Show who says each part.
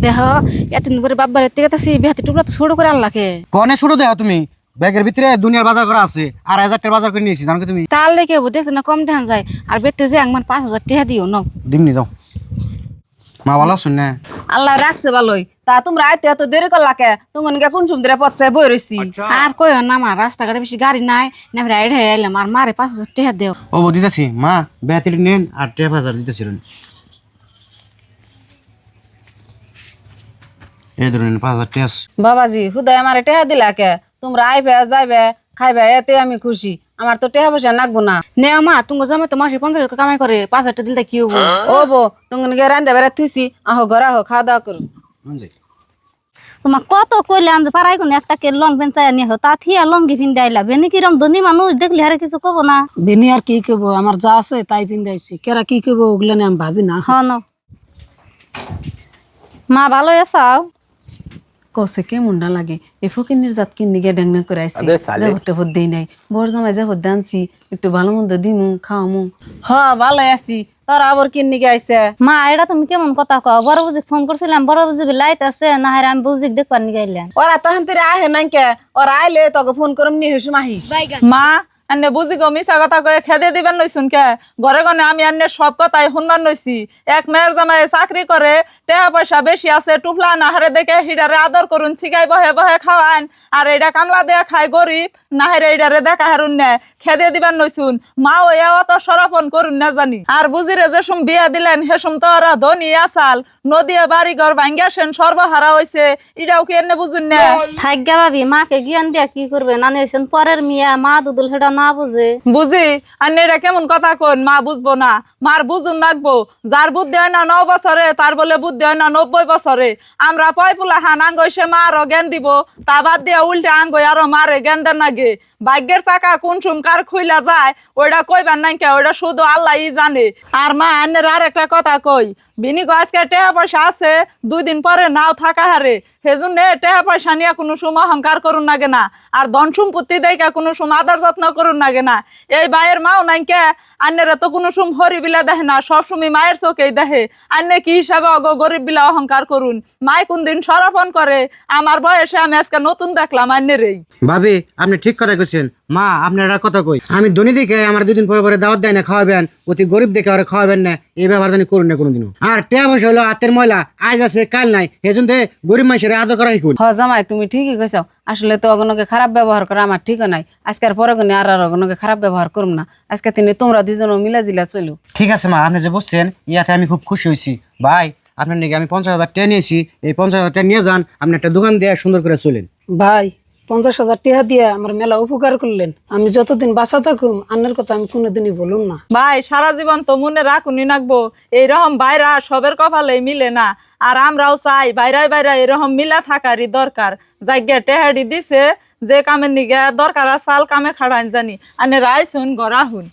Speaker 1: দেহ এতদিন পরে বাবার থেকে তাছি বিহাতে টুকরা তো ছোট করে আল্লাহকে
Speaker 2: কনে ছোট দেহ তুমি ব্যাগের ভিতরে দুনিয়ার বাজার করা আছে 2,500 বাজার করে নিয়েছি জানো কি তুমি
Speaker 1: তার লেগে দেখতে না কম দেখান যায় আর বেতে যে একবার 5,000 টাকা দিও ন
Speaker 2: দিমনি যাও মা ভালো আছো না
Speaker 3: আল্লাহ রাখছে ভালোই তা তোমরা আইতে এত দেরি করলা কে তুমি কোন সুন্দর পচায় বই রইছি
Speaker 1: আর কই না আমার রাস্তাঘাটে বেশি গাড়ি নাই না রাইড হয়ে এলাম আর মারে 5,000 টাকা দেও
Speaker 2: ও দিতেছি মা বেহাতির নেন আর 1,500 দিতেছিলেন এই ধরুন 5,000 টাকা আছে।
Speaker 3: বাবাজি হুদায় আমার টেহা দিলা কে তোমরা আইবে যাইবে খাইবে এতে আমি খুশি আমার তো টেহা পয়সা নাকবো না
Speaker 1: নে মা তুমি জামাই তো মাসে 50 টাকা কামাই করে 5,000 টাকা দিলে কি হবো
Speaker 3: ও বো তুমি রান্ধে বেড়া থুইছি আহো ঘর আহো খাওয়া দাওয়া করো
Speaker 4: তোমাক কত কইলাম যে পারাই কোন একটা কে লং পেন চাই নিয়ে তা থিয়া লঙ্গি পিন্দে আইলা বেনি কিরম ধনী মানুষ দেখলি হারে কিছু কব না
Speaker 5: বেনি আর কি কইব আমার যা আছে তাই পিন্দাইছি কেরা কি কইব ওগুলা নিয়ে আমি ভাবি না
Speaker 4: হন মা ভালো আছাও
Speaker 3: কসে কেমনটা লাগে এ ফকিনের জাত কিন দিকে ড্যাংনা করে আইছি যে হতে হত দেই নাই বর জামাই যে হত আনছি একটু ভালো মন্দ দিমু খাওয়ামু হ্যাঁ ভালো আছি তোর আবার কিন দিকে আইছে
Speaker 4: মা এটা তুমি কেমন কথা কও বড় বুঝি ফোন করছিলাম বড় বুঝি লাইট আছে না হারে আমি বুঝি দেখবার নি গাইলাম
Speaker 3: ওরা তখন তোরে আহে নাই কে ওরা আইলে তোকে ফোন করম নি হেসু মাহিস
Speaker 6: মা আন্নে বুঝি গো মিছা কথা কয়ে খেদে দিবেন নইছুন কে ঘরে গনে আমি আন্নে সব কথাই শুনবার নইছি এক মেয়ের জামাই চাকরি করে টাকা পয়সা বেশি আছে টুফলা নাহারে দেখে হিডারে আদর করুন ছিগাই বহে বহে খাওয়ান আর এইটা কামলা দেয়া খায় গরিব নাহারে এইডারে দেখা হারুন নে খেদে দিবেন নইছুন মা ওই অত সরাফন করুন না জানি আর বুঝিরে যেসম বিয়া দিলেন হেসম তো ওরা ধনী আসাল নদিয়া বাড়ি ঘর ভাঙ্গা সেন সর্বহারা হইছে এটাও কি এনে বুঝুন না
Speaker 4: থাইগা ভাবি মাকে জ্ঞান দিয়া কি করবে নানি হইছেন পরের মিয়া মা দুদুল সেটা না বুঝে
Speaker 6: বুঝি আর এটা কেমন কথা কোন মা বুঝবো না মার বুঝুন লাগবো যার বুদ্ধি হয় না 9 বছরে তার বলে বুদ্ধি হয় না 90 বছরে আমরা পয়পুলা হান আঙ্গই সে মা আরো জ্ঞান দিব তা বাদ দিয়ে উল্টে আঙ্গই আরো মারে জ্ঞান দেন নাগে ভাগ্যের চাকা কোন সুমকার খুইলা যায় ওইটা কইবার নাই কে ওইটা শুধু আল্লাহই জানে আর মা আন্নের আর একটা কথা কই বিনি আজকে টাকা পয়সা আছে 2 দিন পরে নাও থাকা হারে সেজন্য টাকা পয়সা নিয়ে কোনো সময় অহংকার করুন নাগে না আর ধন সম্পত্তি দেখে কোনো সময় আদর যত্ন করুন নাগে না এই ভাইয়ের মাও নাই কে আন্নেরা তো কোনো সময় হরি বিলা দেখে না সবসময় মায়ের চোখেই দেখে আন্নে কি হিসাবে অগো গরিব বিলা অহংকার করুন মাই কোন দিন সরাপন করে আমার বয়সে আমি আজকে নতুন দেখলাম আন্নেরই
Speaker 2: ভাবি আপনি ঠিক কথা কইছেন মা আপনার একটা কথা কই আমি ধনী দেখে আমার 2 দিন পরে পরে দাওয়াত দেয় না খাওয়াবেন অতি গরিব দেখে আর খাওয়াবেন না এই ব্যবহার জানি করুন না কোনোদিনও আর টাকা পয়সা হলো হাতের ময়লা আজ আছে কাল নাই এজন্য গরিব মানুষের আদর করা শিখুন
Speaker 3: হ জামাই তুমি ঠিকই কইছো আসলে তো অগনকে খারাপ ব্যবহার করা আমার ঠিক নাই আজকের পরে গনে আর অগনকে খারাপ ব্যবহার করুম না আজকে তিনি তোমরা দুজন মিলা জিলা চলো
Speaker 2: ঠিক আছে মা আপনি যে বলছেন ইয়াতে আমি খুব খুশি হয়েছি ভাই আপনার নাকি আমি 50,000 টাকা নিয়েছি এই 50,000 টাকা নিয়ে যান আপনি একটা দোকান দিয়ে সুন্দর করে চলেন
Speaker 5: ভাই 50,000 টাকা দিয়ে আমার মেলা উপকার করলেন আমি যতদিন বাঁচা থাকুম আন্নের কথা আমি কোনোদিনই বলুম না
Speaker 6: ভাই সারা জীবন তো মনে রাখুনি নাকবো এইরকম বাইরা সবের কপালে মিলে না আর আমরাও চাই বাইরায় বাইরা এরকম মিলা থাকারই দরকার জায়গা টেহাড়ি দিছে যে কামের নিগে দরকার সাল কামে খাড়ান জানি আনে রাইছুন গড়া হুন